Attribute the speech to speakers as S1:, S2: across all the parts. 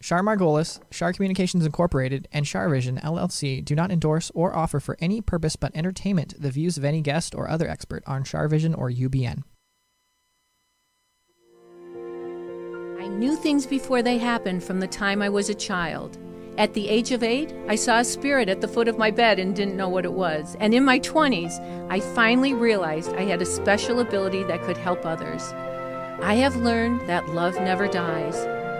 S1: Char Margolis, Char Communications Incorporated, and CharVision LLC do not endorse or offer for any purpose but entertainment the views of any guest or other expert on CharVision or UBN.
S2: I knew things before they happened from the time I was a child. At the age of 8, I saw a spirit at the foot of my bed and didn't know what it was. And in my 20s, I finally realized I had a special ability that could help others. I have learned that love never dies.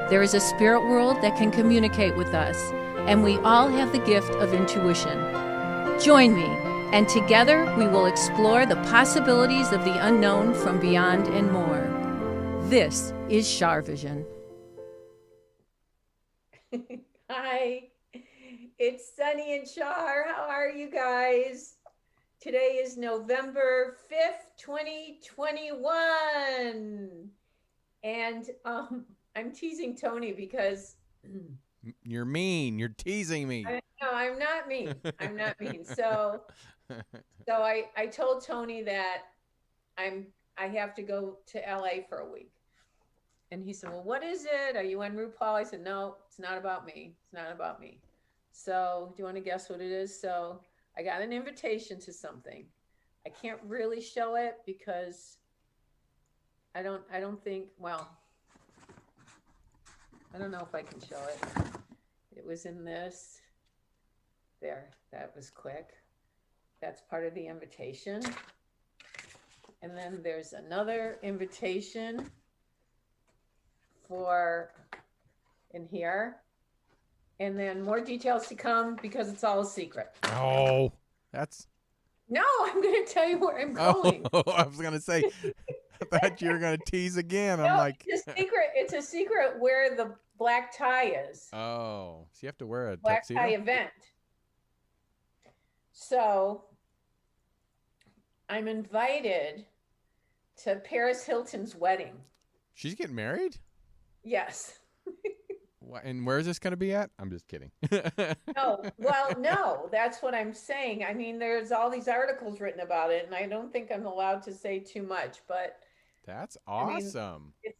S2: There is a spirit world that can communicate with us, and we all have the gift of intuition. Join me, and together we will explore the possibilities of the unknown from beyond and more. This is CharVision.
S3: Hi, it's Sunny and Char. How are you guys? Today is November 5th, 2021. And I'm teasing Tony because...
S4: You're mean. You're teasing me.
S3: No, I'm not mean. I'm not mean. So I told Tony that I have to go to LA for a week. And he said, well, what is it? Are you on RuPaul? I said, no, it's not about me. It's not about me. So do you want to guess what it is? So I got an invitation to something. I can't really show it because I don't think, well, I don't know if I can show it. It was in this. There, that was quick. That's part of the invitation. And then there's another invitation for in here, and then more details to come because it's all a secret.
S4: Oh, that's...
S3: No, I'm going to tell you where I'm going.
S4: Oh, I was going to say, I thought you were going to tease again. I'm
S3: No,
S4: like...
S3: It's a secret where the black tie is.
S4: Oh, so you have to wear a
S3: black
S4: tuxedo?
S3: tie event. So I'm invited to Paris Hilton's wedding.
S4: She's getting married?
S3: Yes.
S4: And where is this going to be at? I'm just kidding.
S3: No, that's what I'm saying. I mean, there's all these articles written about it, and I don't think I'm allowed to say too much, but
S4: that's awesome.
S3: I mean,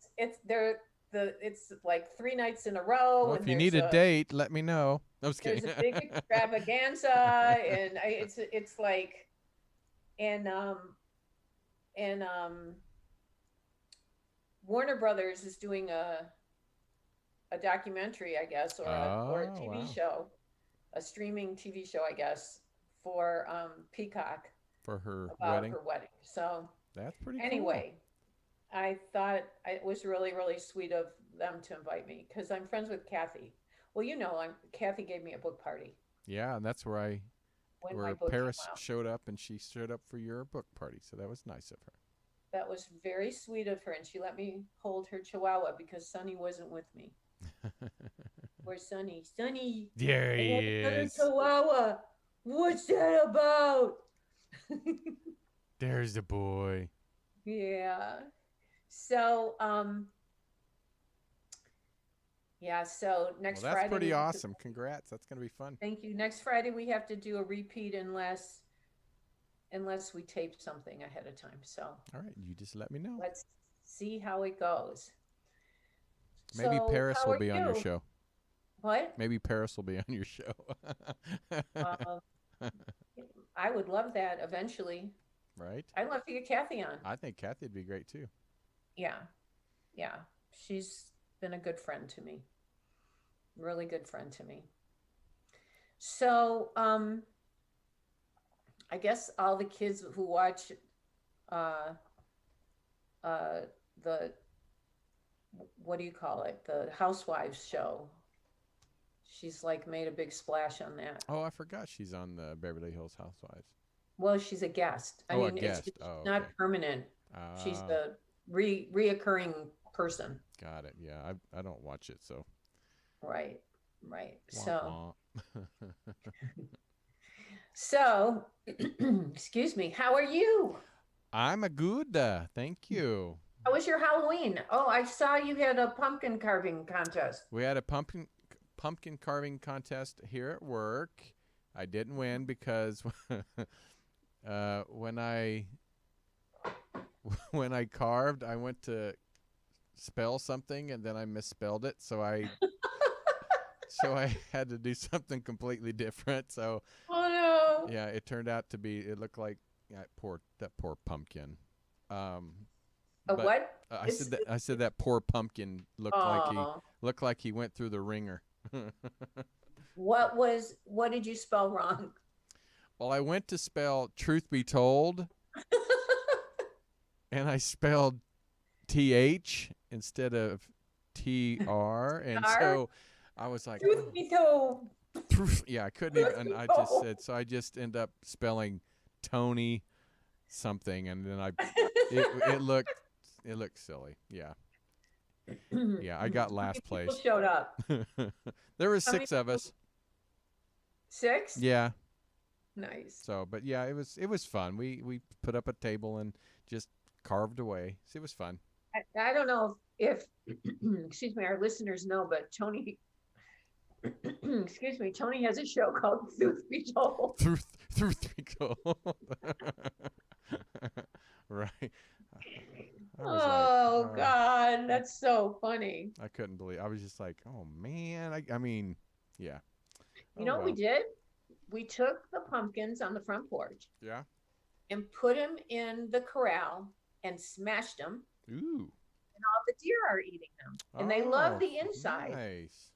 S3: it's like 3 nights in a row.
S4: Well, if you need a date, let me know. I was kidding.
S3: There's a big extravaganza, and it's like, and Warner Brothers is doing a documentary, I guess, or a TV show, a streaming TV show, I guess, for Peacock
S4: for her
S3: about
S4: wedding.
S3: her wedding. So
S4: that's pretty
S3: anyway, cool. I thought it was really, really sweet of them to invite me because I'm friends with Kathy. Well, you know, Kathy gave me a book party.
S4: Yeah, and that's where Paris showed up, and she showed up for your book party. So that was nice of her. That
S3: was very sweet of her, and she let me hold her chihuahua because Sonny wasn't with me. Where's Sonny? Sonny!
S4: There he is.
S3: Chihuahua! What's that about?
S4: There's the boy.
S3: Yeah. So, so next Friday.
S4: That's pretty awesome. Congrats. That's going to be fun.
S3: Thank you. Next Friday, we have to do a repeat unless we tape something ahead of time. So, all
S4: right, you just let me know.
S3: Let's see how it goes.
S4: Maybe Paris will be on your show.
S3: What?
S4: Maybe Paris will be on your show.
S3: I would love that eventually.
S4: Right?
S3: I'd love to get Kathy on.
S4: I think Kathy would be great too.
S3: Yeah. Yeah. She's been a good friend to me. Really good friend to me. So, I guess all the kids who watch the, what do you call it? The Housewives show. She's like made a big splash on that.
S4: Oh, I forgot she's on the Beverly Hills Housewives.
S3: Well, she's a guest.
S4: I mean, a guest.
S3: It's not permanent. She's the reoccurring person.
S4: Got it. Yeah, I don't watch it, so.
S3: Right.
S4: Wah,
S3: So, excuse me. How are you?
S4: I'm a good. Thank you.
S3: How was your Halloween? Oh, I saw you had a pumpkin carving contest.
S4: We had a pumpkin carving contest here at work. I didn't win because when I carved, I went to spell something and then I misspelled it. So I so I had to do something completely different. So,
S3: Oh no.
S4: yeah, it turned out to be. It looked like that poor pumpkin.
S3: A
S4: But
S3: what?
S4: I said that poor pumpkin
S3: Oh.
S4: looked like he went through the ringer.
S3: What did you spell wrong?
S4: Well, I went to spell truth be told, and I spelled TH instead of TR, and
S3: Char?
S4: so I was like,
S3: Truth be told.
S4: yeah, I couldn't even. And I just said, so I just end up spelling Tony something, and then it looked silly. Yeah, yeah, I got last
S3: People
S4: place.
S3: showed up.
S4: There were
S3: How many
S4: 6 of us.
S3: 6?
S4: Yeah.
S3: Nice.
S4: So, but yeah, it was fun. We put up a table and just carved away. So it was fun.
S3: I don't know if excuse me, our listeners know, but Tony excuse me, Tony has a show called Truth Be Told.
S4: Through 3 gold. Right. I was
S3: Oh God, that's so funny.
S4: I couldn't believe. I was just like, oh man. I mean, yeah.
S3: You know what we did? We took the pumpkins on the front porch
S4: Yeah.
S3: and put them in the corral and smashed them.
S4: Ooh.
S3: And all the deer are eating them. And they love the inside.
S4: Nice.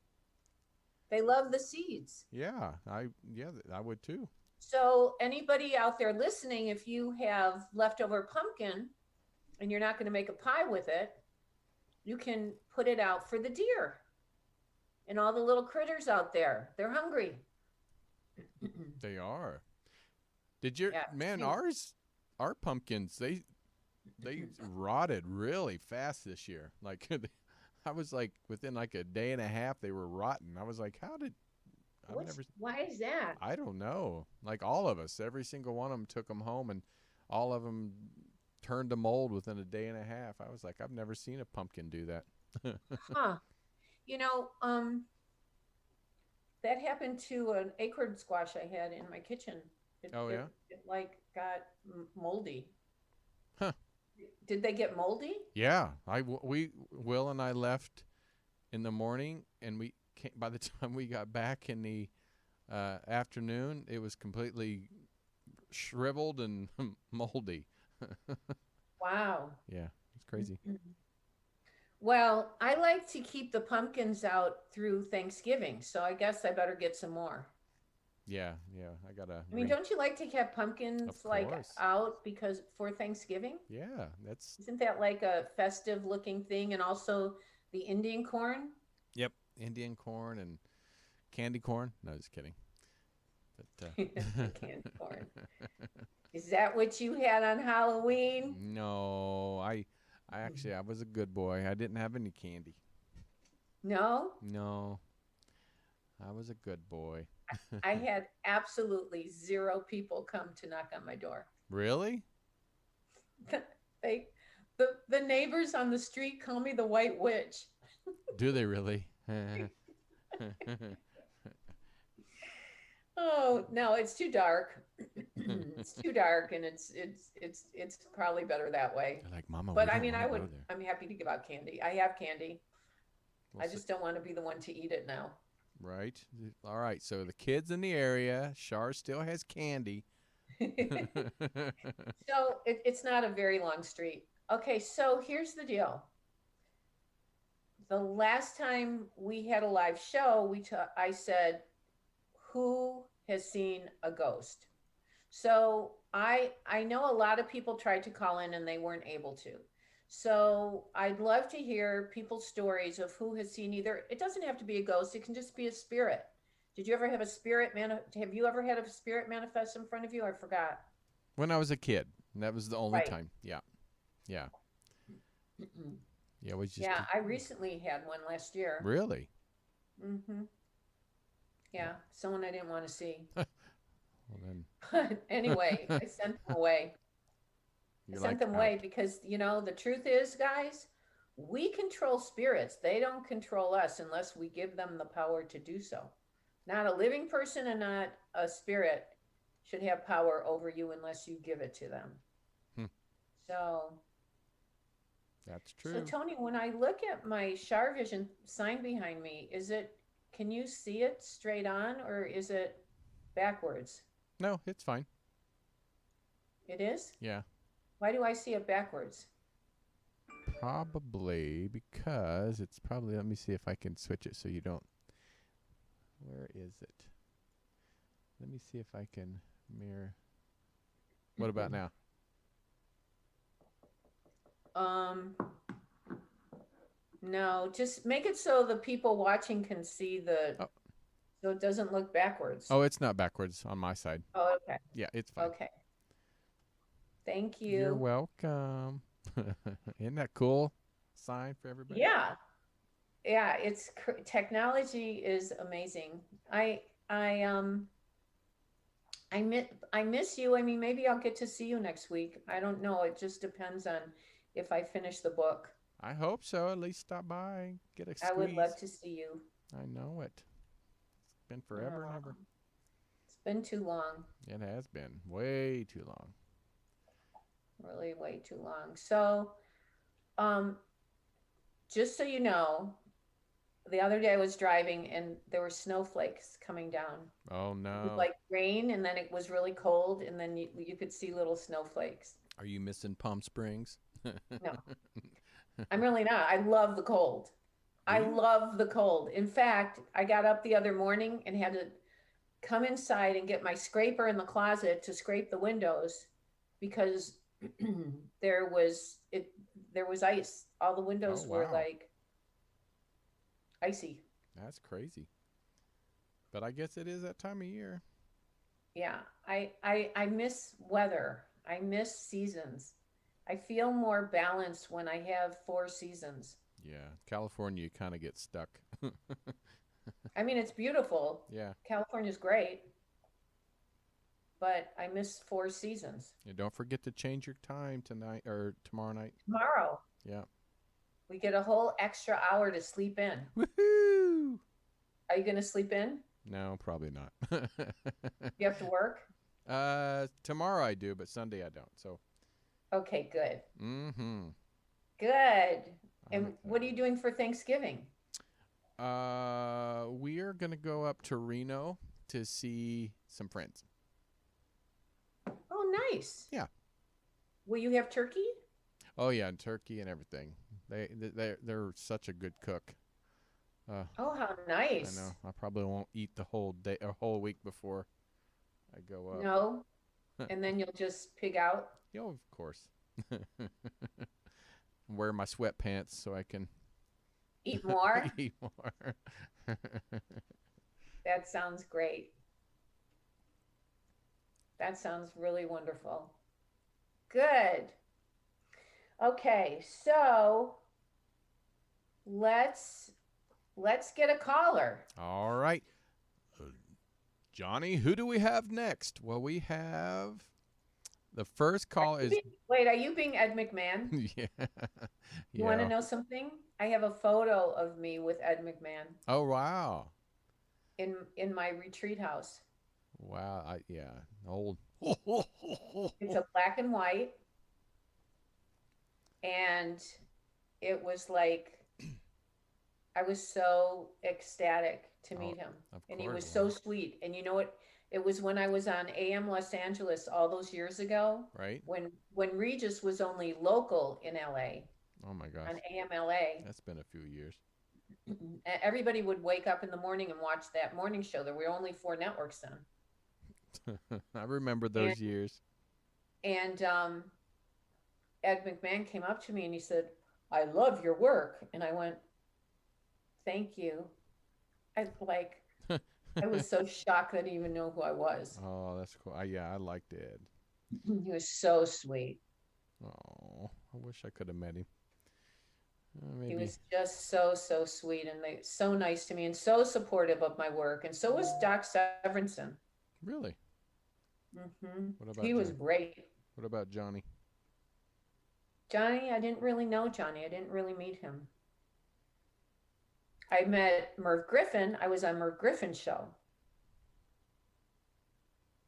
S3: They love the seeds.
S4: Yeah, I would too.
S3: So anybody out there listening, if you have leftover pumpkin and you're not going to make a pie with it, you can put it out for the deer and all the little critters out there. They're hungry.
S4: They are. Did your
S3: Yeah.
S4: man our pumpkins they rotted really fast this year. Like I was like within like a day and a half they were rotten. I was like, how did
S3: Why is that?
S4: I don't know. Like all of us, every single one of them took them home, and all of them turned to mold within a day and a half. I was like, I've never seen a pumpkin do that.
S3: Huh. You know, that happened to an acorn squash I had in my kitchen. It like got moldy.
S4: Huh.
S3: Did they get moldy?
S4: Yeah, Will and I left in the morning, and we came, by the time we got back in the afternoon, it was completely shriveled and moldy.
S3: Wow.
S4: Yeah, it's crazy.
S3: Well, I like to keep the pumpkins out through Thanksgiving, so I guess I better get some more.
S4: Yeah, I gotta.
S3: I mean, don't you like to have pumpkins like out because for Thanksgiving?
S4: Yeah,
S3: Isn't that like a festive looking thing? And also the Indian corn?
S4: Yep, Indian corn and candy corn. No, just kidding. But,
S3: candy corn. Is that what you had on Halloween?
S4: No, I actually I was a good boy. I didn't have any candy.
S3: No?
S4: No. I was a good boy.
S3: I had absolutely 0 people come to knock on my door.
S4: Really?
S3: The neighbors on the street call me the White Witch.
S4: Do they really?
S3: Oh, no, it's too dark. It's too dark, and it's probably better that way.
S4: They're like, Mama,
S3: but I mean, I'm happy to give out candy. I have candy.
S4: Well,
S3: I just don't want to be the one to eat it now.
S4: Right. All right. So the kids in the area, Char still has candy.
S3: So it's not a very long street. Okay, so here's the deal. The last time we had a live show, I said, who has seen a ghost? So I know a lot of people tried to call in and they weren't able to. So I'd love to hear people's stories of who has seen either. It doesn't have to be a ghost. It can just be a spirit. Did you ever have a spirit have you ever had a spirit manifest in front of you? I forgot.
S4: When I was a kid. That was the only time. Yeah. Yeah. Yeah,
S3: I recently had one last year.
S4: Really?
S3: Mm-hmm. Yeah, someone I didn't want to see.
S4: Well, then.
S3: But anyway, I sent them away. Because, the truth is, guys, we control spirits. They don't control us unless we give them the power to do so. Not a living person and not a spirit should have power over you unless you give it to them. So
S4: that's true.
S3: So Tony, when I look at my CharVision sign behind me, is it can you see it straight on or is it backwards?
S4: No, it's fine.
S3: It is?
S4: Yeah.
S3: Why do I see it backwards?
S4: Probably because it's probably, let me see if I can switch it so you don't. Where is it? Let me see if I can mirror. What about now?
S3: No, just make it so the people watching can see
S4: Oh.
S3: so it doesn't look backwards.
S4: Oh, it's not backwards on my side.
S3: Oh, okay.
S4: Yeah, it's fine.
S3: Okay. Thank you.
S4: You're welcome. Isn't that cool? Sign for everybody.
S3: Yeah. Yeah, technology is amazing. I miss you. I mean, maybe I'll get to see you next week. I don't know. It just depends on if I finish the book.
S4: I hope so. At least stop by, get a squeeze.
S3: I would love to see you.
S4: I know it. It's been forever and ever.
S3: It's been too long.
S4: It has been way too long.
S3: Really way too long. So, just so you know, the other day I was driving and there were snowflakes coming down.
S4: Oh,
S3: It was
S4: no.
S3: like rain and then it was really cold and then you could see little snowflakes.
S4: Are you missing Palm Springs?
S3: No, I'm really not. I love the cold. I
S4: Really?
S3: love the cold. In fact, I got up the other morning and had to come inside and get my scraper in the closet to scrape the windows because there was ice. All the windows
S4: Oh,
S3: were
S4: wow.
S3: like icy.
S4: That's crazy. But I guess it is that time of year.
S3: Yeah, I miss weather. I miss seasons. I feel more balanced when I have 4 seasons.
S4: Yeah. California, you kind of get stuck.
S3: I mean, it's beautiful.
S4: Yeah.
S3: California's great, but I miss 4 seasons.
S4: And don't forget to change your time tonight or tomorrow night.
S3: Tomorrow,
S4: Yeah.
S3: we get a whole extra hour to sleep in.
S4: Woohoo!
S3: Are you going to sleep in?
S4: No, probably not.
S3: You have to work?
S4: Tomorrow I do, but Sunday I don't. So.
S3: Okay, good.
S4: Mm-hmm.
S3: Good.
S4: I'm
S3: And what are you doing for Thanksgiving?
S4: We are gonna go up to Reno to see some friends.
S3: Oh, nice.
S4: Yeah.
S3: Will you have turkey?
S4: Oh yeah, and turkey and everything. They're such a good cook.
S3: Oh, how
S4: I
S3: nice.
S4: know. I probably won't eat the whole day, a whole week before I go up.
S3: No. And then you'll just pig out?
S4: Yeah, of course. Wear my sweatpants so I can
S3: Eat more?
S4: eat more.
S3: That sounds great. That sounds really wonderful. Good. Okay, so let's get a caller.
S4: All right. Johnny, who do we have next? Well, we have the first call is
S3: Wait, are you being Ed McMahon?
S4: yeah.
S3: You want to know something? I have a photo of me with Ed McMahon
S4: Oh wow.
S3: in my retreat house.
S4: Wow. Old.
S3: It's a black and white, and it was like I was so ecstatic to meet him,
S4: of
S3: and he
S4: course,
S3: was so sweet. And you know what? It was when I was on AM Los Angeles all those years ago,
S4: Right?
S3: when Regis was only local in LA
S4: Oh my gosh.
S3: on AM LA.
S4: That's been a few years.
S3: Everybody would wake up in the morning and watch that morning show. There were only 4 networks then.
S4: I remember those years.
S3: And Ed McMahon came up to me and he said, "I love your work." And I went, "Thank you." I was so shocked that he didn't even know who I was.
S4: Oh, that's cool. I liked Ed.
S3: He was so sweet.
S4: Oh, I wish I could have met him.
S3: He
S4: Maybe.
S3: was just so sweet and so nice to me and so supportive of my work. And so was Doc Severinsen.
S4: Really? What about
S3: He was
S4: Johnny?
S3: great.
S4: What about Johnny?
S3: Johnny, I didn't really know Johnny. I didn't really meet him. I met Merv Griffin. I was on Merv Griffin's show.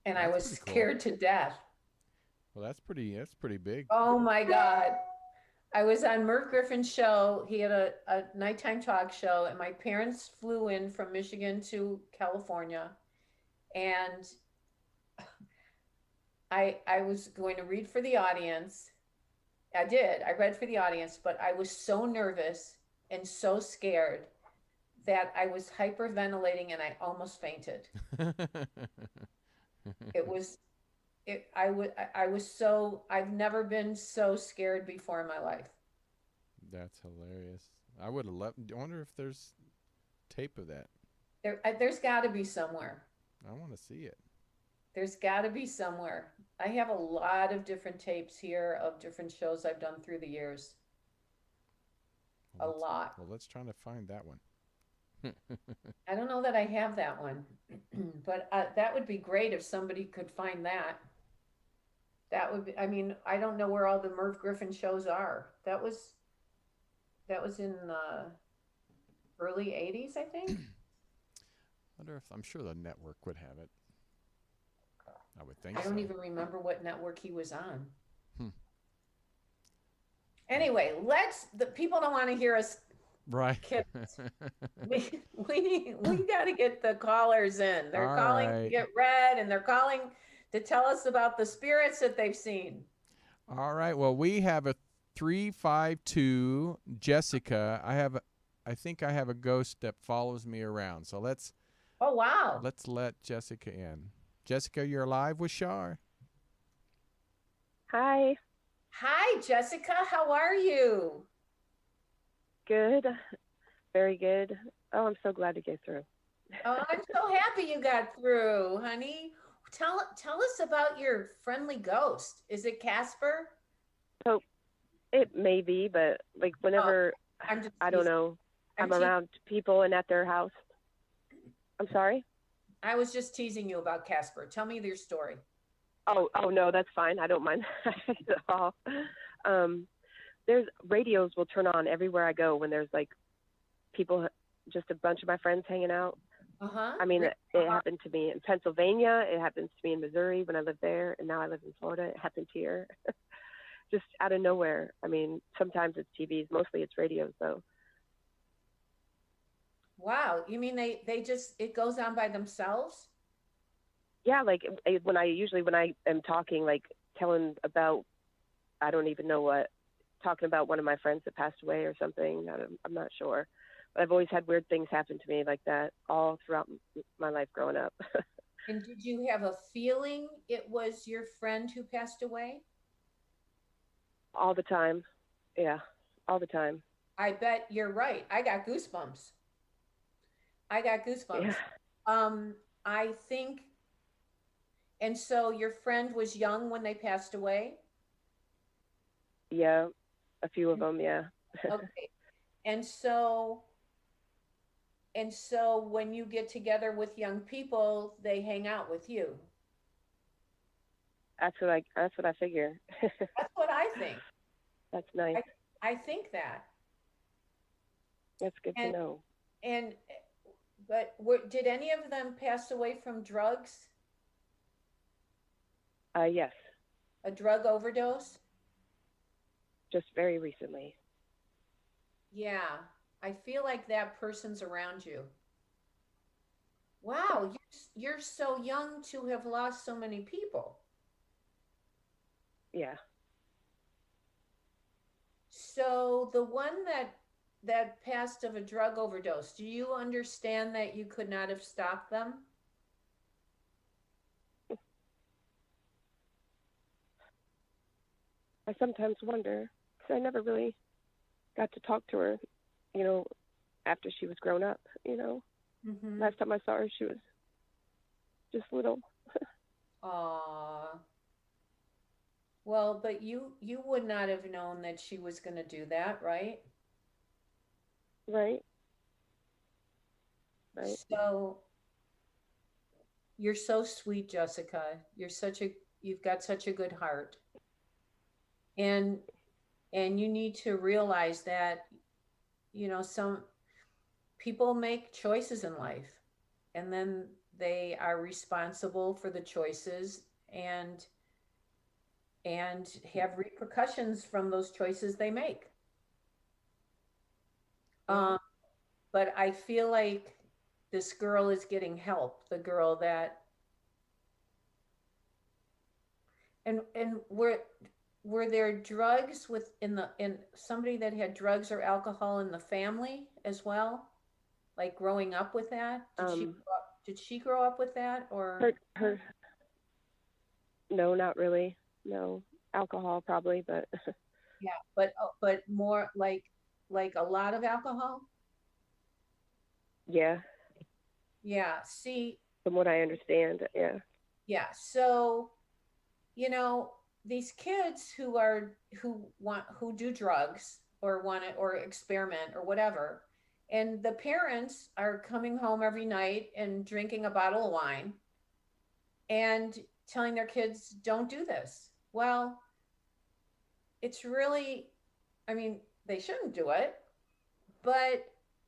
S3: And I was
S4: That's pretty cool.
S3: scared to death.
S4: Well, that's pretty big.
S3: Oh my God. I was on Merv Griffin's show. He had a nighttime talk show, and my parents flew in from Michigan to California. And I was going to read for the audience. I did. I read for the audience, but I was so nervous and so scared that I was hyperventilating and I almost fainted. It was I was so I've never been so scared before in my life.
S4: That's hilarious. I would have loved. I wonder if there's tape of that.
S3: There's got to be somewhere.
S4: I want to see it.
S3: There's got to be somewhere. I have a lot of different tapes here of different shows I've done through the years. A lot.
S4: Well, let's try to find that one.
S3: I don't know that I have that one, but that would be great if somebody could find that. That would be, I mean, I don't know where all the Merv Griffin shows are. That was in early 80s, I think.
S4: I'm sure the network would have it. I would think
S3: I don't
S4: so.
S3: even remember what network he was on.
S4: Hmm.
S3: Anyway, the people don't want to hear us.
S4: Right.
S3: We got to get the callers in. They're
S4: All
S3: calling
S4: right.
S3: to get read, and they're calling to tell us about the spirits that they've seen.
S4: All right. Well, we have a 352 Jessica. I think I have a ghost that follows me around. So let's
S3: Oh, wow.
S4: let Jessica in. Jessica, you're live with Char.
S5: Hi.
S3: Hi, Jessica. How are you?
S5: Good. Very good. Oh, I'm so glad to get through.
S3: Oh, I'm so happy you got through, honey. Tell us about your friendly ghost. Is it Casper?
S5: So it may be, but like whenever, I don't know, I'm around people and at their house. I'm sorry?
S3: I was just teasing you about Casper. Tell me your story.
S5: Oh no, that's fine. I don't mind at all. There's radios will turn on everywhere I go when there's like people, just a bunch of my friends hanging out.
S3: Uh-huh.
S5: I mean, it happened to me in Pennsylvania. It happens to me in Missouri when I lived there, and now I live in Florida. It happened here, just out of nowhere. I mean, sometimes it's TVs, mostly it's radios, though.
S3: Wow. You mean they just, it goes on by themselves?
S5: Yeah, like when I am talking, like telling about, I don't even know what, talking about one of my friends that passed away or something. I'm not sure. But I've always had weird things happen to me like that all throughout my life growing up.
S3: And did you have a feeling it was your friend who passed away?
S5: All the time. Yeah, all the time.
S3: I bet you're right. I got goosebumps. Yeah. I think, and so your friend was young when they passed away?
S5: Yeah, a few of them, yeah.
S3: Okay. And so when you get together with young people, they hang out with you.
S5: That's what I figure.
S3: That's what I think.
S5: That's nice.
S3: I think that.
S5: That's good to know.
S3: But did any of them pass away from drugs?
S5: Yes.
S3: A drug overdose?
S5: Just very recently.
S3: Yeah, I feel like that person's around you. Wow, you're so young to have lost so many people.
S5: Yeah.
S3: So the one that passed of a drug overdose, do you understand that you could not have stopped them?
S5: I sometimes wonder, because I never really got to talk to her, after she was grown up,
S3: Mm-hmm.
S5: Last time I saw her, she was just little.
S3: Aw. Well, but you would not have known that she was going to do that, right?
S5: Right. Right.
S3: So you're so sweet, Jessica. You've got such a good heart. And you need to realize that, some people make choices in life, and then they are responsible for the choices, and and have repercussions from those choices they make. But I feel like this girl is getting help, the girl that, and were there drugs in somebody that had drugs or alcohol in the family as well? Like growing up with that? Did she grow up with that, or
S5: her no, not really. No, alcohol probably, but
S3: yeah, but more like a lot of alcohol?
S5: yeah,
S3: Yeah, see,
S5: from what I understand, yeah.
S3: yeah. So, these kids who do drugs or want to or experiment or whatever, and the parents are coming home every night and drinking a bottle of wine and telling their kids, don't do this. Well, it's really, I mean, they shouldn't do it, but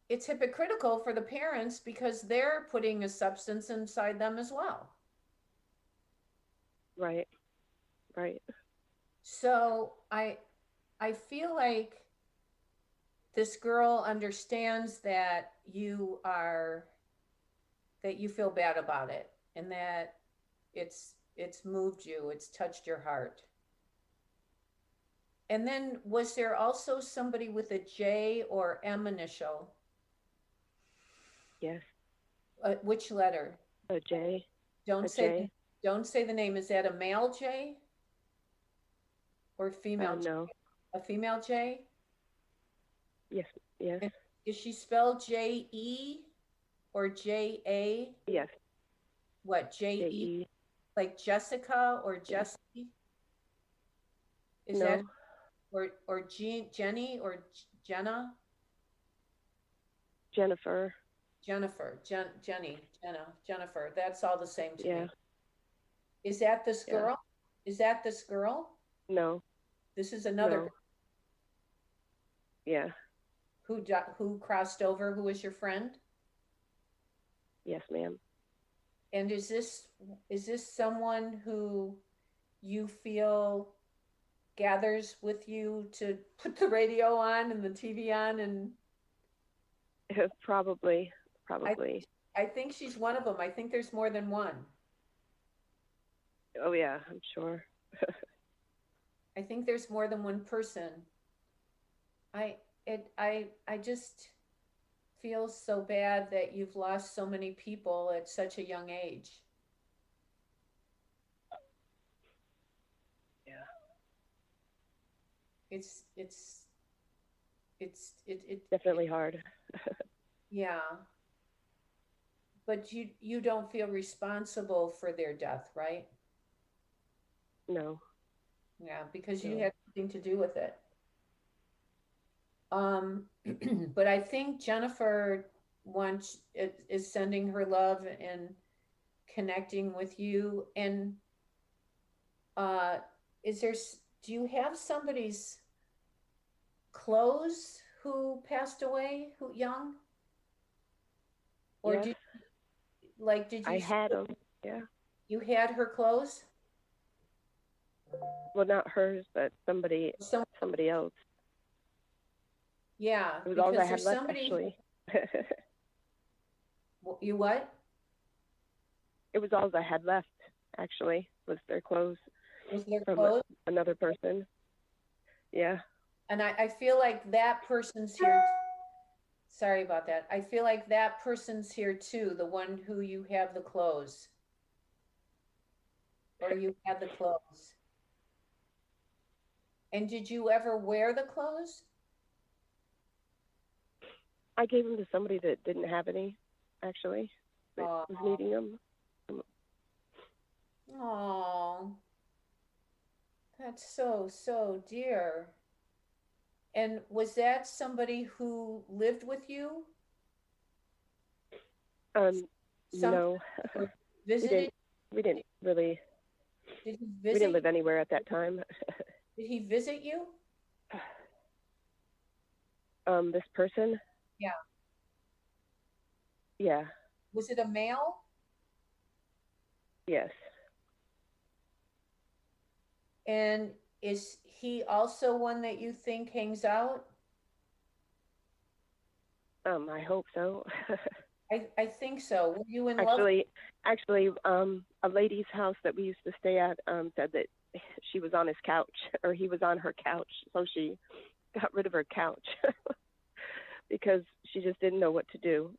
S3: it's hypocritical for the parents because they're putting a substance inside them as well.
S5: Right.
S3: So I feel like this girl understands that you feel bad about it, and that it's moved you, it's touched your heart. And then was there also somebody with a J or M initial?
S5: Yes.
S3: Which letter?
S5: A J.
S3: Don't
S5: A
S3: say
S5: J.
S3: don't say the name. Is that a male J or female J?
S5: No.
S3: A female J?
S5: Yes.
S3: And is she spelled J-E or J-A?
S5: Yes.
S3: What, J-E?
S5: J-E.
S3: Like Jessica or Jessie? Is
S5: No.
S3: that or Jenny or Jenna?
S5: Jennifer.
S3: Jennifer, Jenny, Jennifer. That's all the same to
S5: Yeah.
S3: me. Is that this
S5: Yeah.
S3: girl? Is that this girl?
S5: No.
S3: This is another
S5: No.
S3: girl.
S5: Yeah.
S3: Who crossed over, who was your friend?
S5: Yes, ma'am.
S3: And is this someone who you feel gathers with you to put the radio on and the TV on? And
S5: Probably.
S3: I think she's one of them. I think there's more than one.
S5: Oh yeah, I'm sure.
S3: I think there's more than one person. I just feel so bad that you've lost so many people at such a young age.
S5: Yeah.
S3: It's
S5: Definitely hard.
S3: yeah. But you don't feel responsible for their death, right?
S5: No.
S3: Yeah, because
S5: No.
S3: you had nothing to do with it. But I think Jennifer is sending her love and connecting with you. And do you have somebody's clothes who passed away, who young? Or
S5: Yes.
S3: did you?
S5: I had them. Yeah.
S3: You had her clothes?
S5: Well, not hers, but somebody else.
S3: Yeah,
S5: It was all I
S3: because
S5: had
S3: there's
S5: left,
S3: somebody.
S5: actually.
S3: You what?
S5: It was all I had left, actually, was their clothes
S3: Was their
S5: from
S3: clothes?
S5: another person. Yeah.
S3: And I feel like that person's here. Sorry about that. I feel like that person's here too, the one who you have the clothes. Or you had the clothes. And did you ever wear the clothes?
S5: I gave them to somebody that didn't have any, actually, that was needing them.
S3: Oh, that's so dear. And was that somebody who lived with you?
S5: No.
S3: Visited?
S5: We didn't really.
S3: Did he
S5: We
S3: visit?
S5: didn't live anywhere at that time.
S3: Did he visit you?
S5: This person?
S3: Yeah.
S5: Yeah.
S3: Was it a male?
S5: Yes.
S3: And is he also one that you think hangs out?
S5: I hope so.
S3: I think so. Were you in love?
S5: Actually, a lady's house that we used to stay at said that she was on his couch, or he was on her couch, so she got rid of her couch because she just didn't know what to do.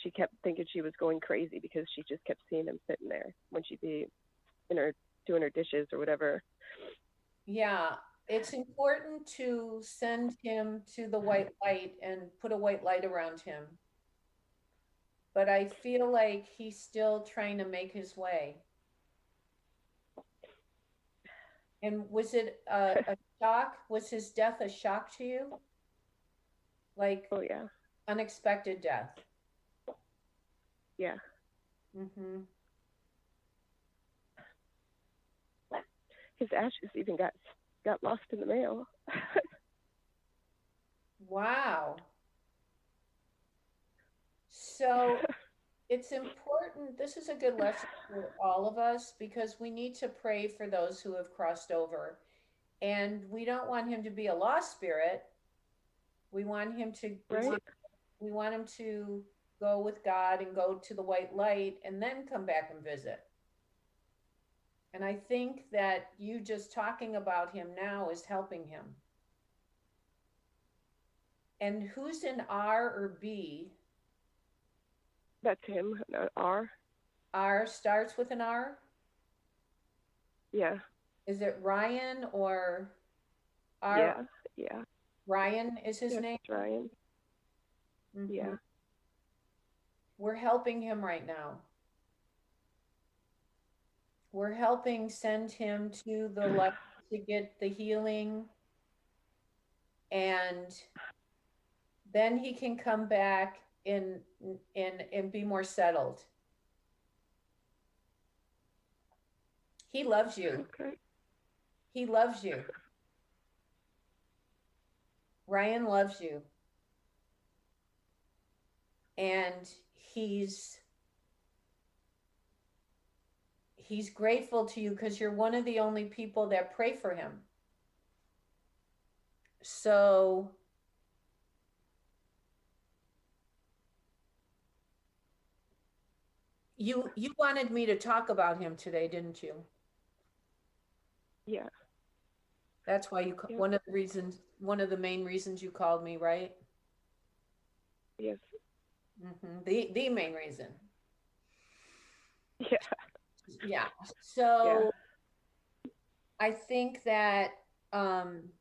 S5: She kept thinking she was going crazy because she just kept seeing him sitting there when she'd be in her doing her dishes or whatever.
S3: Yeah, it's important to send him to the white light and put a white light around him. But I feel like he's still trying to make his way. And was it a shock? Was his death a shock to you? Like,
S5: Oh yeah,
S3: unexpected death?
S5: yeah.
S3: Mm-hmm.
S5: His ashes even got lost in the mail.
S3: Wow. So it's important. This is a good lesson for all of us because we need to pray for those who have crossed over. And we don't want him to be a lost spirit. We want him to
S5: Right.
S3: we want him to go with God and go to the white light and then come back and visit. And I think that you just talking about him now is helping him. And who's in R or B?
S5: That's him. R.
S3: R starts with an R?
S5: Yeah.
S3: Is it Ryan or R?
S5: Yeah. Yeah.
S3: Ryan is his
S5: Yes,
S3: name?
S5: it's Ryan.
S3: Mm-hmm.
S5: Yeah.
S3: We're helping him right now. We're helping send him to the light to get the healing, and then he can come back in and be more settled. He loves you.
S5: Okay.
S3: He loves you. Ryan loves you. And he's grateful to you because you're one of the only people that pray for him. So you wanted me to talk about him today, didn't you?
S5: Yeah.
S3: That's why you
S5: Yeah.
S3: one of the main reasons you called me, right?
S5: Yes.
S3: Mm-hmm. The main reason.
S5: Yeah.
S3: Yeah. So
S5: Yeah.
S3: I think that not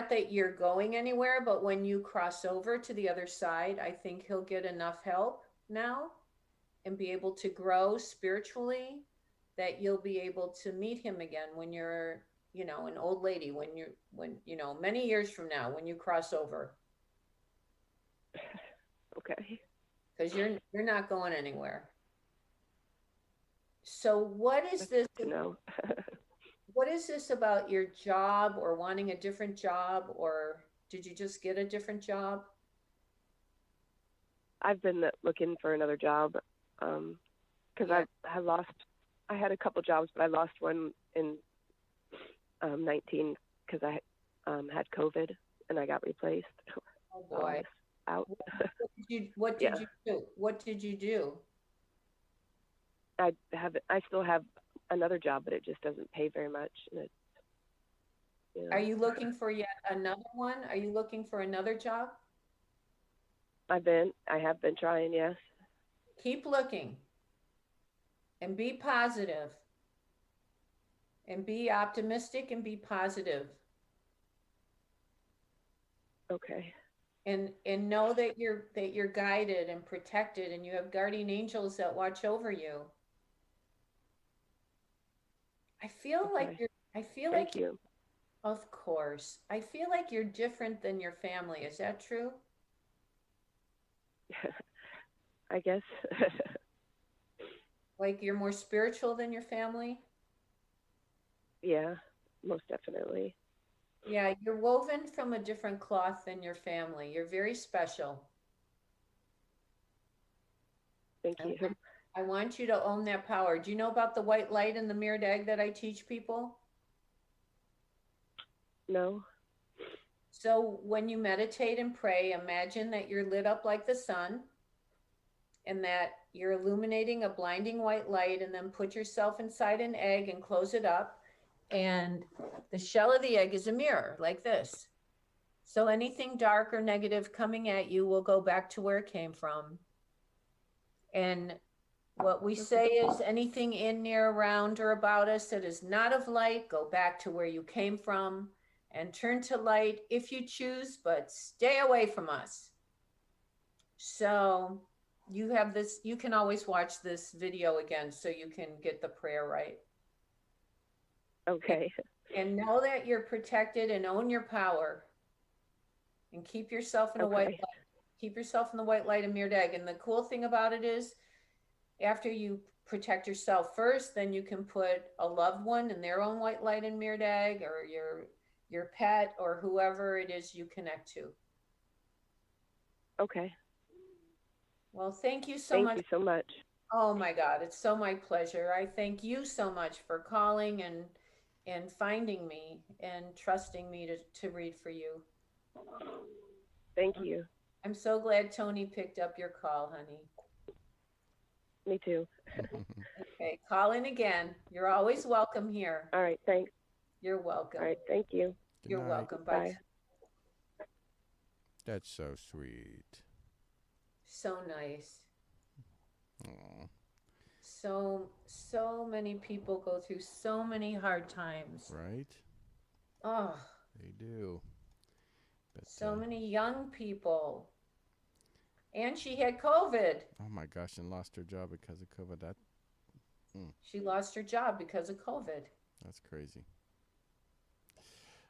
S3: that you're going anywhere, but when you cross over to the other side, I think he'll get enough help now and be able to grow spiritually that you'll be able to meet him again when you're, an old lady, when many years from now, when you cross over.
S5: Okay.
S3: Because you're not going anywhere. So what is
S5: That's
S3: this?
S5: good to know.
S3: What is this about your job or wanting a different job, or did you just get a different job?
S5: I've been looking for another job because
S3: Yeah.
S5: I had a couple jobs, but I lost one in 19 because I had COVID and I got replaced.
S3: Oh boy.
S5: Out.
S3: What did you do? What did you do?
S5: I still have another job, but it just doesn't pay very much. And it's,
S3: Are you looking for yet another one? Are you looking for another job?
S5: I have been trying, yes.
S3: Keep looking and be positive and be optimistic and be positive.
S5: Okay.
S3: And know that you're guided and protected and you have guardian angels that watch over you. I feel like
S5: Thank you.
S3: Of course. I feel like you're different than your family. Is that true?
S5: I guess.
S3: Like you're more spiritual than your family?
S5: Yeah, most definitely.
S3: Yeah, you're woven from a different cloth than your family. You're very special.
S5: Thank you.
S3: I want you to own that power. Do you know about the white light and the mirrored egg that I teach people?
S5: No.
S3: So when you meditate and pray, imagine that you're lit up like the sun and that you're illuminating a blinding white light, and then put yourself inside an egg and close it up. And the shell of the egg is a mirror like this. So anything dark or negative coming at you will go back to where it came from. And what we say is anything in, near, around, or about us that is not of light, go back to where you came from and turn to light if you choose, but stay away from us. So you have this, you can always watch this video again so you can get the prayer right.
S5: Okay.
S3: And know that you're protected and own your power. And keep yourself in a white light. Keep yourself in the white light and mirrored egg. And the cool thing about it is, after you protect yourself first, then you can put a loved one in their own white light and mirrored egg, or your pet, or whoever it is you connect to.
S5: Okay.
S3: Well, thank you so much.
S5: Thank you so much.
S3: Oh my God, it's so my pleasure. I thank you so much for calling and finding me and trusting me to read for you.
S5: Thank you.
S3: I'm so glad Tony picked up your call, honey.
S5: Me too.
S3: Okay, call in again. You're always welcome here.
S5: All right, thanks.
S3: You're welcome.
S5: All right, thank you.
S4: Good
S3: You're
S4: night.
S3: welcome.
S5: Bye.
S4: That's so sweet.
S3: So nice.
S4: Aw,
S3: So many people go through so many hard times.
S4: right?
S3: Oh,
S4: They do. But,
S3: so many young people. And she had COVID.
S4: oh my gosh, and lost her job because of COVID.
S3: She lost her job because of COVID.
S4: That's crazy.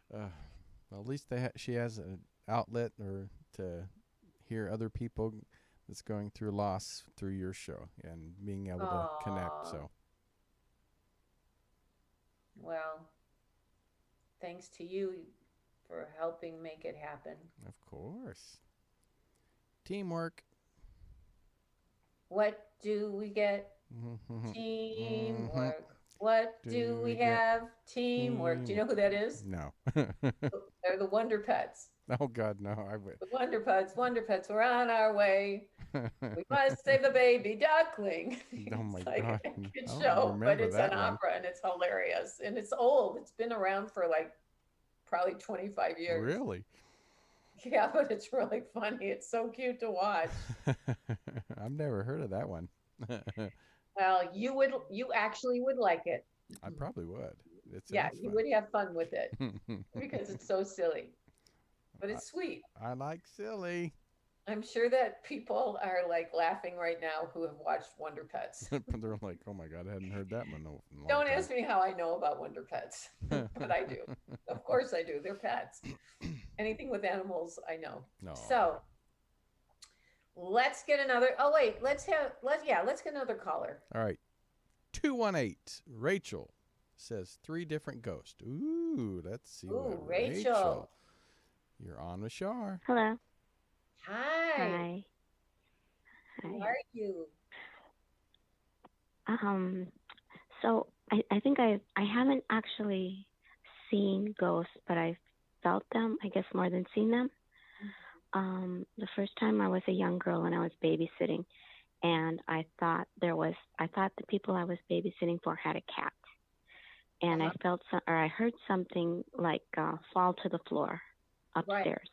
S4: Well, at least she has an outlet or to hear other people that's going through loss through your show and being able to connect. So,
S3: Well, thanks to you for helping make it happen.
S4: of course, teamwork.
S3: What do we get? Teamwork. What do we have? Teamwork. Do you know who that is?
S4: No.
S3: They're the Wonder Pets.
S4: Oh God, no! I would.
S3: The Wonder Pets, we're on our way. We must save the baby duckling.
S4: Oh my
S3: It's like
S4: God!
S3: a kid
S4: I don't
S3: show, but
S4: remember
S3: it's
S4: that
S3: an
S4: one.
S3: opera and it's hilarious. And it's old. It's been around for like probably 25 years.
S4: Really?
S3: Yeah, but it's really funny. It's so cute to watch.
S4: I've never heard of that one.
S3: Well, you actually would like it.
S4: I probably would.
S3: Yeah,
S4: sounds
S3: you
S4: fun.
S3: would have fun with it because it's so silly. But it's sweet.
S4: I like silly.
S3: I'm sure that people are like laughing right now who have watched Wonder Pets.
S4: They're like, oh my God, I hadn't heard that one in a long
S3: Don't
S4: time.
S3: ask me how I know about Wonder Pets, but I do. Of course I do. They're pets. Anything with animals, I know.
S4: No.
S3: So let's get another. Oh wait, let's get another caller.
S4: All right. 218. Rachel says 3 different ghosts. Ooh, let's see
S3: Ooh,
S4: what
S3: Rachel.
S4: You're on with Char.
S6: Hello.
S3: Hi.
S6: Hi.
S3: How are you?
S6: So I think I haven't actually seen ghosts, but I've felt them, I guess, more than seen them. The first time I was a young girl and I was babysitting, and I thought the people I was babysitting for had a cat. And I felt I heard something like fall to the floor upstairs.
S3: Right.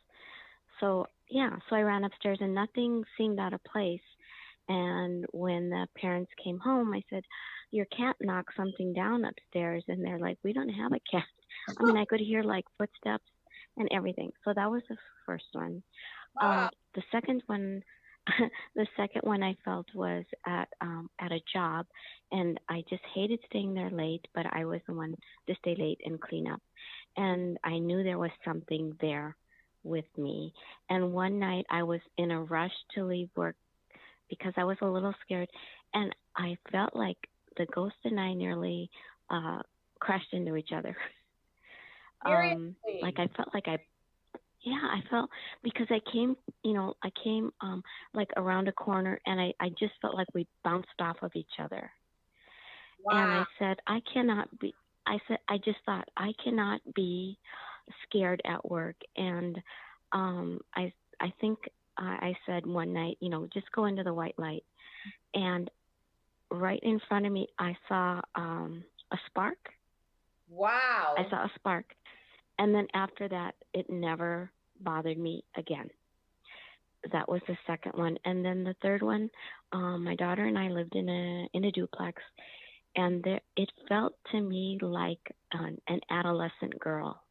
S6: So I ran upstairs and nothing seemed out of place. And when the parents came home, I said, your cat knocked something down upstairs. And they're like, we don't have a cat. I mean, I could hear like footsteps and everything. So that was the first one.
S3: Wow.
S6: The second one I felt was at a job, and I just hated staying there late, but I was the one to stay late and clean up. And I knew there was something there with me. And one night I was in a rush to leave work because I was a little scared, and I felt like the ghost and I nearly crashed into each other.
S3: Seriously?
S6: Like I felt like yeah, I felt because I came, I came like around a corner, and I just felt like we bounced off of each other. And
S3: Wow.
S6: I said, I cannot be. I just thought I cannot be scared at work. And I think I said one night, just go into the white light. And right in front of me, I saw a spark.
S3: Wow.
S6: I saw a spark. And then after that, it never bothered me again. That was the second one. And then the third one, my daughter and I lived in a duplex, and it felt to me like an adolescent girl.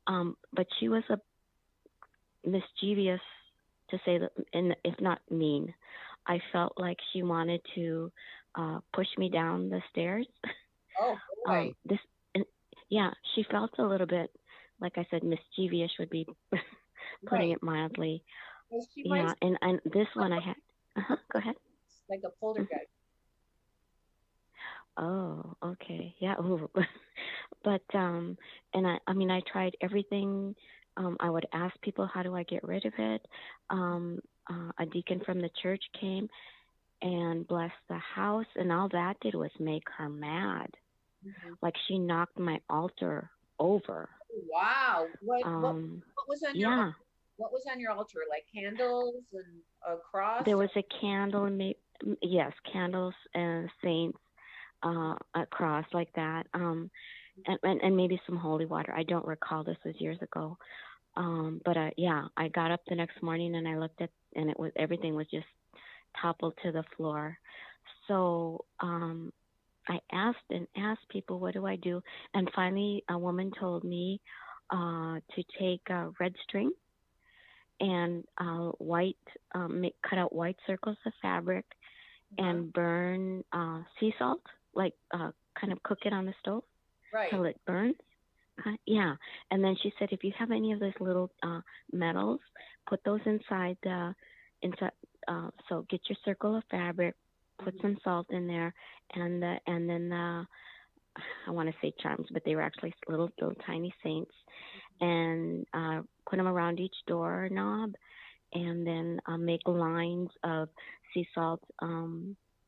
S6: But she was a mischievous, to say that, and if not mean. I felt like she wanted to push me down the stairs.
S3: Oh boy.
S6: Yeah, she felt a little bit, like I said, mischievous would be putting
S3: Right.
S6: it mildly.
S3: Well, she
S6: Yeah,
S3: might
S6: and this one I had. Go ahead.
S3: like a poltergeist.
S6: Oh, okay. Yeah. Ooh. But and I mean, I tried everything. I would ask people, how do I get rid of it? A deacon from the church came and blessed the house, and all that did was make her mad.
S3: Mm-hmm.
S6: Like she knocked my altar over.
S3: Wow. What was on your
S6: Yeah.
S3: what was on your altar? Like candles and a cross?
S6: There was a candle, and yes, candles and saints, a cross like that, and maybe some holy water. I don't recall. This was years ago. But yeah, I got up the next morning and I looked at, and everything was just toppled to the floor. So I asked people, what do I do? And finally, a woman told me to take red string and cut out white circles of fabric, and burn sea salt, like kind of cook it on the stove
S3: Right.
S6: till it burns. Yeah. And then she said, if you have any of those little metals, put those inside. So get your circle of fabric, put some salt in there, and then I want to say charms, but they were actually little tiny saints, and put them around each doorknob, and then make lines of sea salt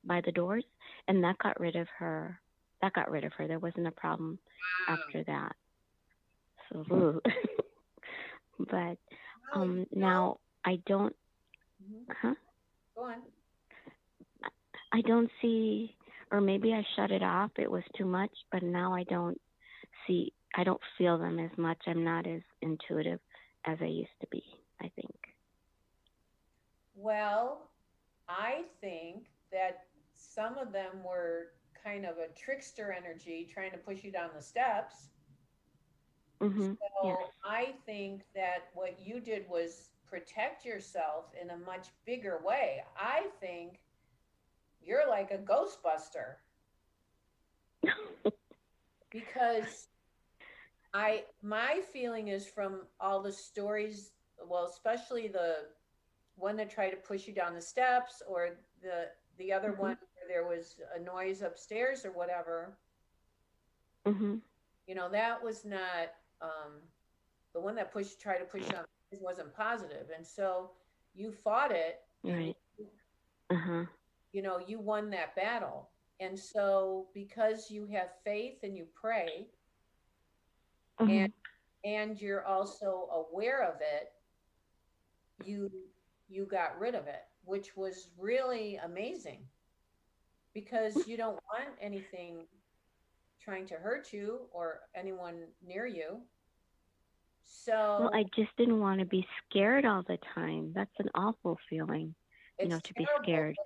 S6: by the doors, and that got rid of her. There wasn't a problem after that. So, but now I don't. Huh?
S3: Go on.
S6: I don't see, or maybe I shut it off. It was too much, but now I don't feel them as much. I'm not as intuitive as I used to be, I think.
S3: Well, I think that some of them were kind of a trickster energy trying to push you down the steps.
S6: Mm-hmm.
S3: So
S6: Yes.
S3: I think that what you did was protect yourself in a much bigger way. I think you're like a Ghostbuster because my feeling is from all the stories, well, especially the one that tried to push you down the steps, or the other one where there was a noise upstairs or whatever.
S6: Mm-hmm.
S3: That was not the one that tried to push you down wasn't positive, and so you fought it.
S6: Right.
S3: You won that battle, and so because you have faith and you pray, and you're also aware of it, you got rid of it, which was really amazing, because you don't want anything trying to hurt you or anyone near you. So
S6: well, I just didn't want to be scared all the time. That's an awful feeling, to
S3: terrible.
S6: be scared.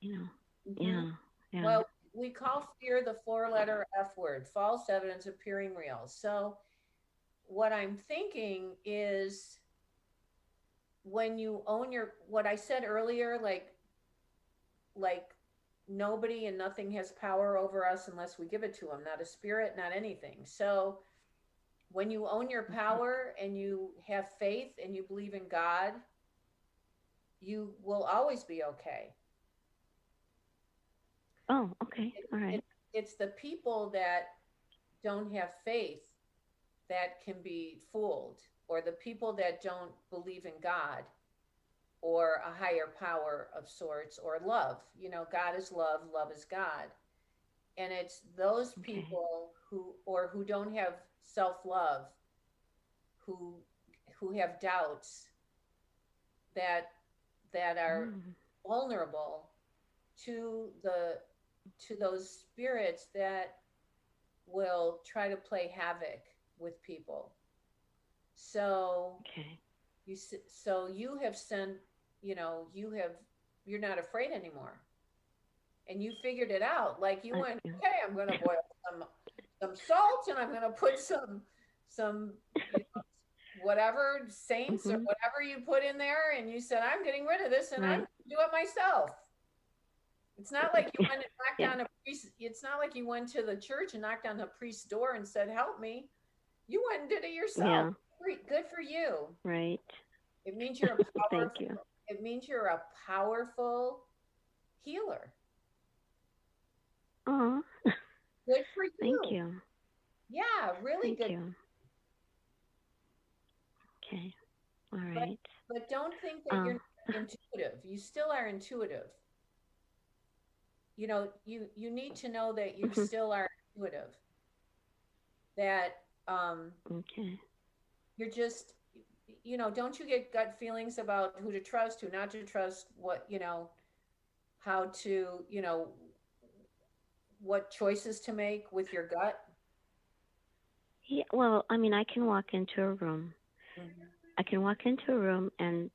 S6: Yeah.
S3: Well, we call fear the 4-letter F word, false evidence appearing real. So what I'm thinking is, when you own what I said earlier, like nobody and nothing has power over us unless we give it to them, not a spirit, not anything. So when you own your power and you have faith and you believe in God, you will always be okay.
S6: Oh, okay. All right.
S3: It's the people that don't have faith that can be fooled, or the people that don't believe in God or a higher power of sorts, or love. You know, God is love, love is God. And it's those
S6: Okay.
S3: people who don't have self-love, who who have doubts, that are
S6: Mm.
S3: vulnerable to those spirits that will try to play havoc with people. So
S6: Okay.
S3: you have sent, you're not afraid anymore, and you figured it out. Like you went,
S6: Yeah.
S3: okay, I'm going to boil some salt, and I'm going to put some whatever saints or
S6: Mhm.
S3: whatever you put in there, and you said, I'm getting rid of this, and I'm
S6: Right.
S3: going to do it myself. It's not like you went and knocked
S6: Yeah.
S3: on a priest. It's not like you went to the church and knocked on the priest's door and said, help me. You went and did it yourself.
S6: Yeah.
S3: Good for you.
S6: Right.
S3: It means you're a
S6: Thank
S3: powerful,
S6: you.
S3: it means you're a powerful healer.
S6: Oh,
S3: Good for
S6: thank
S3: you.
S6: you.
S3: Yeah, really
S6: Thank
S3: good.
S6: you. Okay. All
S3: But
S6: right.
S3: but don't think that you're
S6: Um.
S3: not intuitive. You still are intuitive. You need to know that you
S6: Mhm.
S3: still are intuitive. That um
S6: Okay.
S3: you're just, don't you get gut feelings about who to trust, who not to trust, how to, what choices to make with your gut?
S6: Yeah. Well, I mean, I can walk into a room.
S3: Mhm.
S6: I can walk into a room and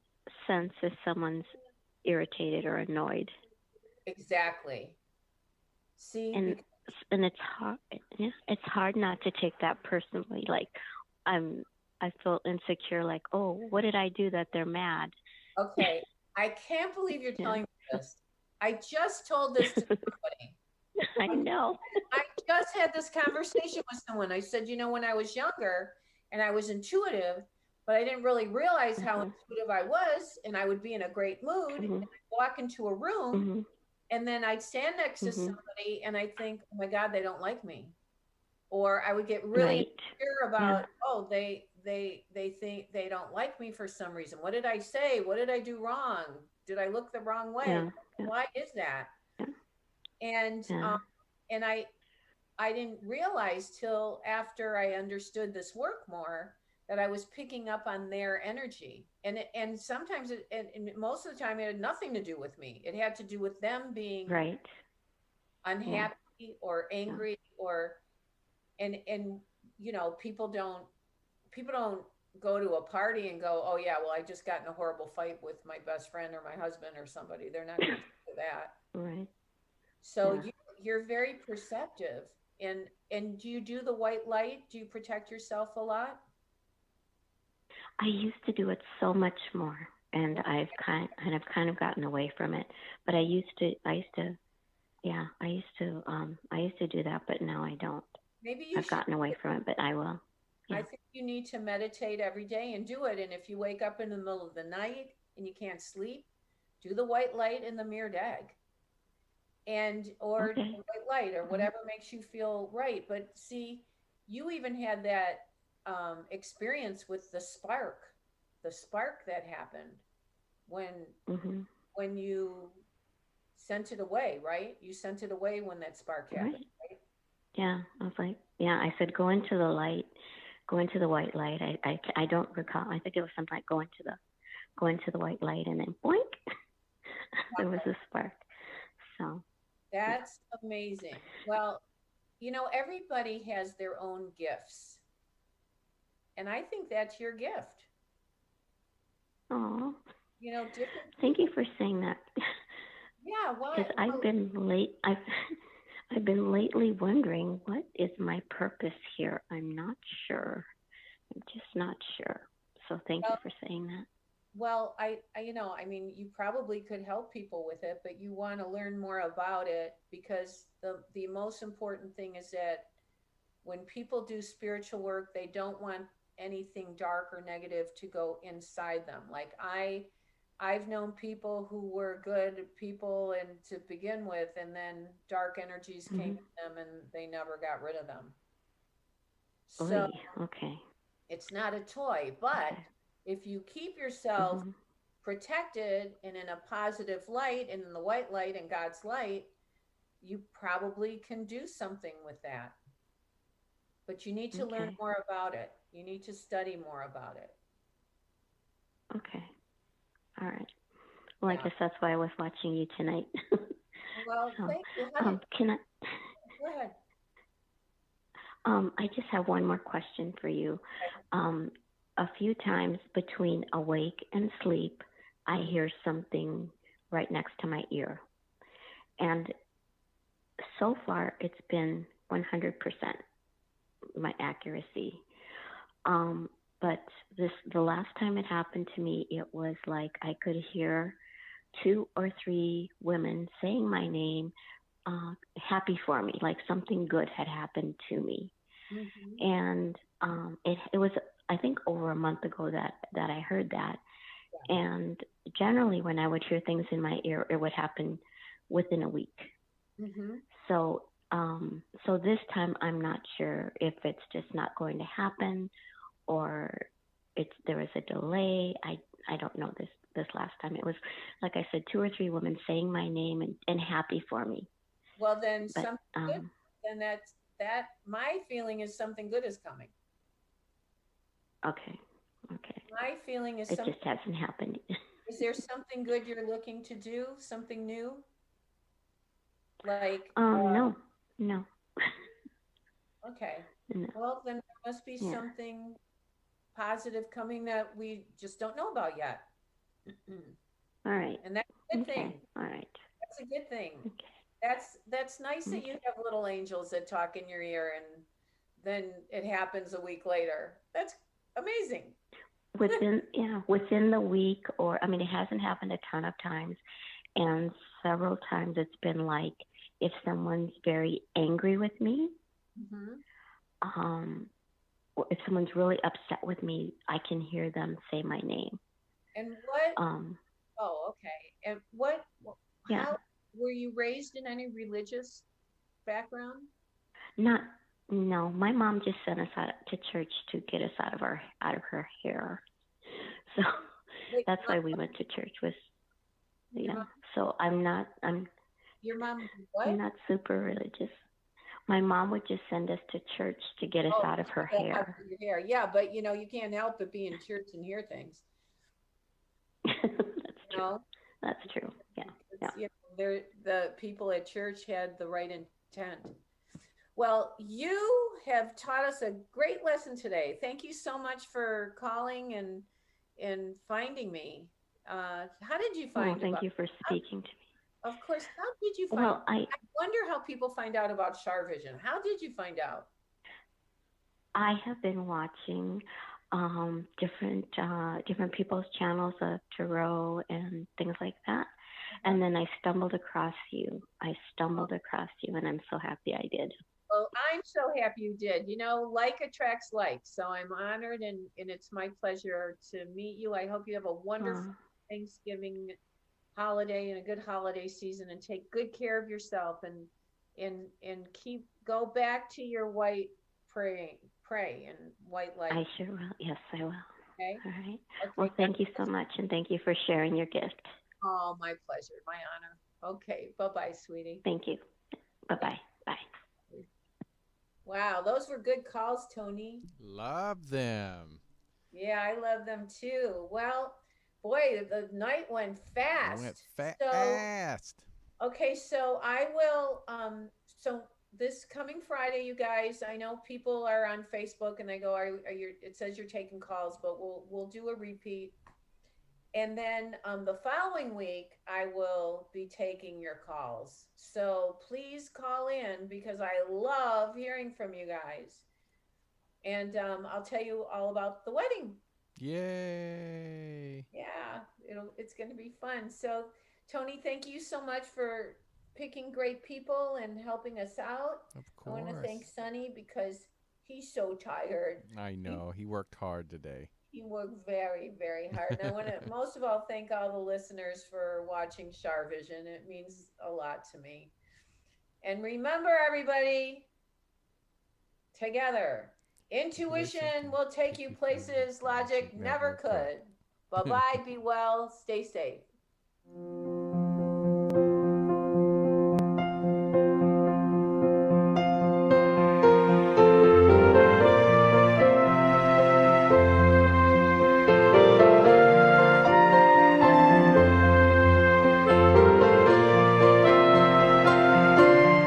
S6: sense if someone's irritated or annoyed,
S3: Exactly. See,
S6: and it's hard. Yeah, it's hard not to take that personally. Like, I'm. I feel insecure. Like, oh, what did I do that they're mad?
S3: okay, I can't believe you're
S6: Yeah.
S3: telling me this. I just told this to somebody.
S6: I know.
S3: I just had this conversation with someone. I said, when I was younger and I was intuitive, but I didn't really realize how
S6: Mhm.
S3: intuitive I was, and I would be in a great mood and
S6: Mhm.
S3: I'd walk into a room,
S6: Mhm.
S3: and then I'd stand next to
S6: Mhm.
S3: somebody and I'd think, oh my God, they don't like me. Or I would get really
S6: Right.
S3: insecure
S6: Yeah.
S3: about, oh, they think they don't like me for some reason. What did I say? What did I do wrong? Did I look the wrong way?
S6: Yeah. Yeah.
S3: Why is that?
S6: Yeah.
S3: And
S6: Yeah.
S3: and I didn't realize till after I understood this work more that I was picking up on their energy. And sometimes and most of the time it had nothing to do with me. It had to do with them being
S6: Right. Yeah.
S3: unhappy or
S6: Yeah.
S3: angry, or and people don't go to a party and go, oh yeah, well, I just got in a horrible fight with my best friend or my husband or somebody. They're not going to do that.
S6: Right.
S3: So
S6: Yeah.
S3: you're very perceptive. And do you do the white light? Do you protect yourself a lot?
S6: I used to do it so much more, and I've kind of gotten away from it. But yeah, I used to do that, but now I don't.
S3: Maybe you
S6: I've
S3: should.
S6: gotten away from it, but I will.
S3: I
S6: Yeah.
S3: think you need to meditate every day and do it. And if you wake up in the middle of the night and you can't sleep, do the white light in the mirrored egg, and or
S6: Okay.
S3: the white light, or
S6: Mhm.
S3: whatever makes you feel right. But see, you even had that experience with the spark that happened when
S6: Mhm.
S3: when you sent it away, right? You sent it away when that spark happened,
S6: Right.
S3: right?
S6: Yeah. I was like, yeah. I said, go into the light, go into the white light. I don't recall. I think it was something like go into the white light, and then boink, there was a spark. So yeah.
S3: That's amazing. Well, everybody has their own gifts. And I think that's your gift.
S6: Oh,
S3: Different
S6: thank
S3: people.
S6: you for saying that.
S3: Yeah,
S6: Because
S3: what?
S6: I've been late. I've been lately wondering what is my purpose here. I'm not sure. I'm just not sure. So thank you
S3: Well,
S6: for saying that.
S3: well, I mean, you probably could help people with it, but you want to learn more about it, because the most important thing is that when people do spiritual work, they don't want anything dark or negative to go inside them. Like I've known people who were good people and to begin with, and then dark energies came
S6: Hmm.
S3: to them and they never got rid of them. So
S6: Okay.
S3: it's not a toy, but
S6: Okay.
S3: if you keep yourself
S6: Mhm.
S3: protected and in a positive light and in the white light and God's light, you probably can do something with that. But you need to learn
S6: Okay.
S3: more about it. You need to study more about it.
S6: Okay. All right. Well, I
S3: Yeah.
S6: guess that's why I was watching you tonight.
S3: Well,
S6: So,
S3: thank you. How did,
S6: can I?
S3: go ahead.
S6: I just have one more question for you. A few times between awake and sleep, I hear something right next to my ear, and so far it's been 100% my accuracy. But the last time it happened to me, it was like I could hear 2 or 3 women saying my name, happy for me, like something good had happened to me.
S3: Mm-hmm.
S6: And it was, I think, over a month ago that I heard that.
S3: Yeah.
S6: And generally, when I would hear things in my ear, it would happen within a week.
S3: Mm-hmm.
S6: So so this time I'm not sure if it's just not going to happen, or there was a delay. I don't know. This last time it was, like I said, 2 or 3 women saying my name and happy for me.
S3: Well, then
S6: But
S3: something good. Then that. My feeling is something good is coming.
S6: okay.
S3: My feeling is
S6: It
S3: something.
S6: just hasn't happened.
S3: Is there something good you're looking to do? Something new? Like
S6: No.
S3: okay.
S6: No.
S3: Well, then there must be
S6: Yeah.
S3: something positive coming that we just don't know about yet.
S6: All right.
S3: And that's a good
S6: Okay.
S3: thing.
S6: All right.
S3: That's a good thing.
S6: Okay.
S3: That's nice that you
S6: Okay.
S3: have little angels that talk in your ear and then it happens a week later. That's amazing.
S6: Within the week, or I mean, it hasn't happened a ton of times, and several times it's been like if someone's very angry with me,
S3: Mm-hmm.
S6: or if someone's really upset with me, I can hear them say my name.
S3: And what?
S6: Um,
S3: Oh, okay. And what?
S6: yeah,
S3: How were you raised in any religious background?
S6: not no. My mom just sent us out to church to get us out of her hair, so
S3: Wait,
S6: that's why we went to church.
S3: your mom,
S6: So I'm not
S3: your mom
S6: I'm
S3: what?
S6: not super religious. My mom would just send us to church to get us
S3: Oh,
S6: out of her
S3: get out
S6: hair.
S3: of your hair. Yeah, but you can't help but be in church and hear things.
S6: That's
S3: You
S6: true.
S3: know,
S6: That's true. Yeah.
S3: the people at church had the right intent. Well, you have taught us a great lesson today. Thank you so much for calling and finding me. How did you
S6: Well,
S3: find
S6: thank
S3: about?
S6: you for speaking to me.
S3: Of course. How did you find?
S6: Well,
S3: I wonder how people find out about CharVision. How did you find out?
S6: I have been watching different people's channels of tarot and things like that, and then I stumbled across you. And I'm so happy I did.
S3: Well, I'm so happy you did. Like attracts like. So I'm honored and it's my pleasure to meet you. I hope you have a wonderful Thanksgiving holiday and a good holiday season and take good care of yourself and go back to your white pray and white light.
S6: I sure will. Yes, I will.
S3: Okay.
S6: All right.
S3: Okay.
S6: Well, thank you so much, and thank you for sharing your gift.
S3: Oh, my pleasure, my honor. Okay. Bye-bye, sweetie.
S6: Thank you. Bye-bye. Bye.
S3: Wow, those were good calls, Tony.
S4: Love them.
S3: Yeah, I love them too. Well, boy, the night went fast.
S4: It went fast.
S3: Okay, so I will so this coming Friday, you guys, I know people are on Facebook and they go, are you, it says you're taking calls, but we'll do a repeat. And then the following week, I will be taking your calls. So please call in because I love hearing from you guys. And I'll tell you all about the wedding.
S4: Yay.
S3: Yeah, it's going to be fun. So, Tony, thank you so much for picking great people and helping us out.
S4: Of
S3: I want to
S4: course.
S3: thank Sonny because he's so tired.
S4: I know. He worked hard today.
S3: He worked very, very hard. And I want to most of all thank all the listeners for watching CharVision. It means a lot to me. And remember, everybody, together, Intuition will take you places logic never could. Bye-bye, be well, stay safe.